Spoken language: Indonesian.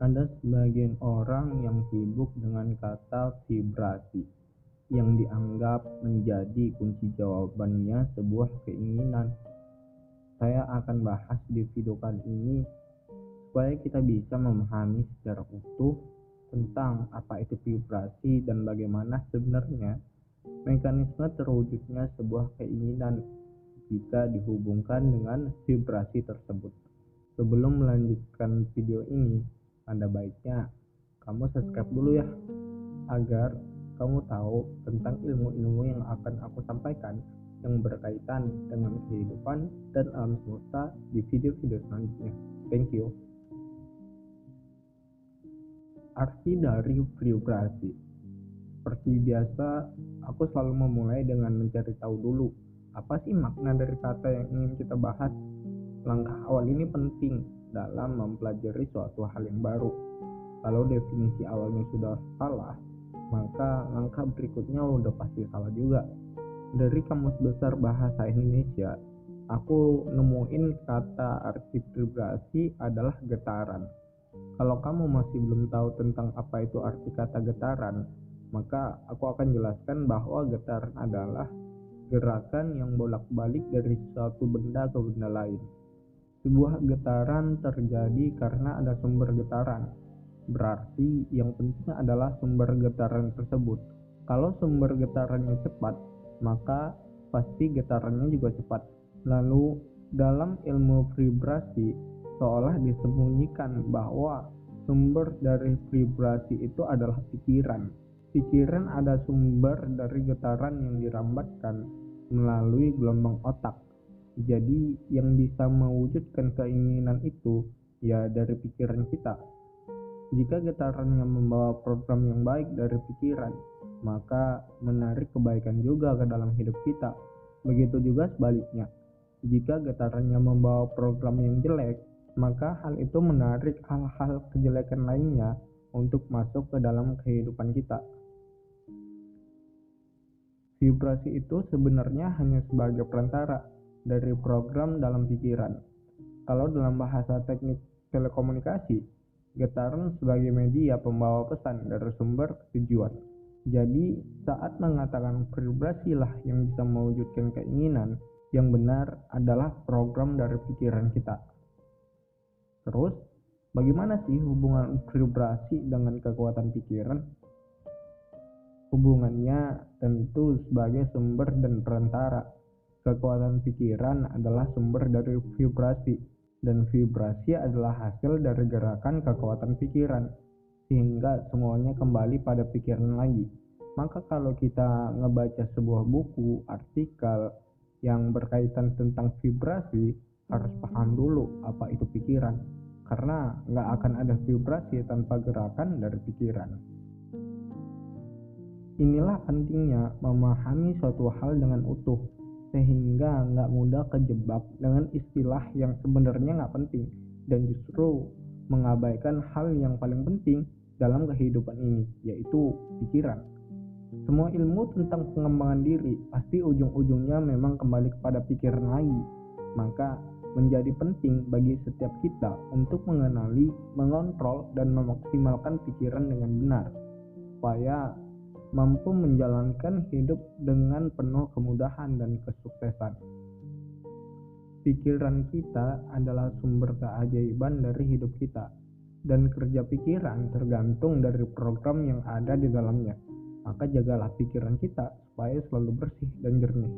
Ada sebagian orang yang sibuk dengan kata vibrasi, yang dianggap menjadi kunci jawabannya sebuah keinginan. Saya akan bahas di video kali ini supaya kita bisa memahami secara utuh tentang apa itu vibrasi dan bagaimana sebenarnya mekanisme terwujudnya sebuah keinginan jika dihubungkan dengan vibrasi tersebut. Sebelum melanjutkan video ini, ada baiknya kamu subscribe dulu ya, agar kamu tahu tentang ilmu-ilmu yang akan aku sampaikan yang berkaitan dengan kehidupan dan alam semesta di video-video selanjutnya. Thank you. Arti dari vibrasi. Seperti biasa, aku selalu memulai dengan mencari tahu dulu apa sih makna dari kata yang ingin kita bahas. Langkah awal ini penting dalam mempelajari suatu hal yang baru. Kalau definisi awalnya sudah salah, maka langkah berikutnya udah pasti salah juga. Dari Kamus Besar Bahasa Indonesia, aku nemuin kata arti vibrasi adalah getaran. Kalau kamu masih belum tahu tentang apa itu arti kata getaran, maka aku akan jelaskan bahwa getaran adalah gerakan yang bolak-balik dari suatu benda ke benda lain. Sebuah getaran terjadi karena ada sumber getaran. Berarti yang penting adalah sumber getaran tersebut. Kalau sumber getarannya cepat, maka pasti getarannya juga cepat. Lalu dalam ilmu vibrasi seolah disembunyikan bahwa sumber dari vibrasi itu adalah pikiran. Pikiran ada sumber dari getaran yang dirambatkan melalui gelombang otak. Jadi yang bisa mewujudkan keinginan itu ya dari pikiran kita. Jika getarannya membawa program yang baik dari pikiran, maka menarik kebaikan juga ke dalam hidup kita. Begitu juga sebaliknya. Jika getarannya membawa program yang jelek, maka hal itu menarik hal-hal kejelekan lainnya untuk masuk ke dalam kehidupan kita. Vibrasi itu sebenarnya hanya sebagai perantara dari program dalam pikiran. Kalau dalam bahasa teknik telekomunikasi, getaran sebagai media pembawa pesan dari sumber ke tujuan. Jadi, saat mengatakan vibrasilah yang bisa mewujudkan keinginan, yang benar adalah program dari pikiran kita. Terus, bagaimana sih hubungan vibrasi dengan kekuatan pikiran? Hubungannya tentu sebagai sumber dan perantara. Kekuatan pikiran adalah sumber dari vibrasi, dan vibrasi adalah hasil dari gerakan kekuatan pikiran, sehingga semuanya kembali pada pikiran lagi. Maka kalau kita ngebaca sebuah buku, artikel yang berkaitan tentang vibrasi, harus paham dulu apa itu pikiran, karena nggak akan ada vibrasi tanpa gerakan dari pikiran. Inilah pentingnya memahami suatu hal dengan utuh, sehingga nggak mudah kejebak dengan istilah yang sebenarnya nggak penting, dan justru mengabaikan hal yang paling penting dalam kehidupan ini, yaitu pikiran. Semua ilmu tentang pengembangan diri pasti ujung-ujungnya memang kembali kepada pikiran lagi. Maka menjadi penting bagi setiap kita untuk mengenali, mengontrol, dan memaksimalkan pikiran dengan benar, supaya mampu menjalankan hidup dengan penuh kemudahan dan kesuksesan. Pikiran kita adalah sumber keajaiban dari hidup kita, dan kerja pikiran tergantung dari program yang ada di dalamnya. Maka jagalah pikiran kita supaya selalu bersih dan jernih.